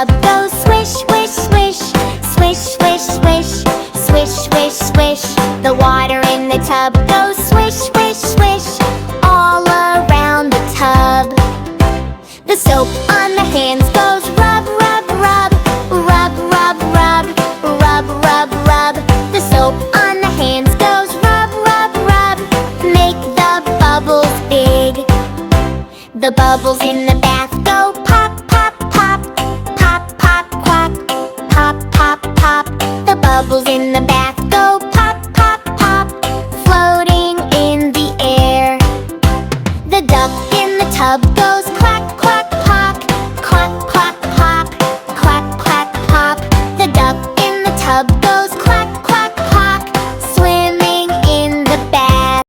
tub goes swish, swish, swish. Swish, swish, swish. Swish, swish, swish. The water in the tub goes swish, swish, swish. All around the tub. The soap on the hands goes rub, rub, rub. Rub, rub, rub. Rub, rub, rub. The soap on the hands goes rub, rub, rub. Make the bubbles big. The bubbles in the bath go pop, pop, pop. Pop, pop, quack. Pop, pop, pop. The bubbles in the bath go pop, pop, pop. Floating in the air. The duck in the tub goes quack, quack.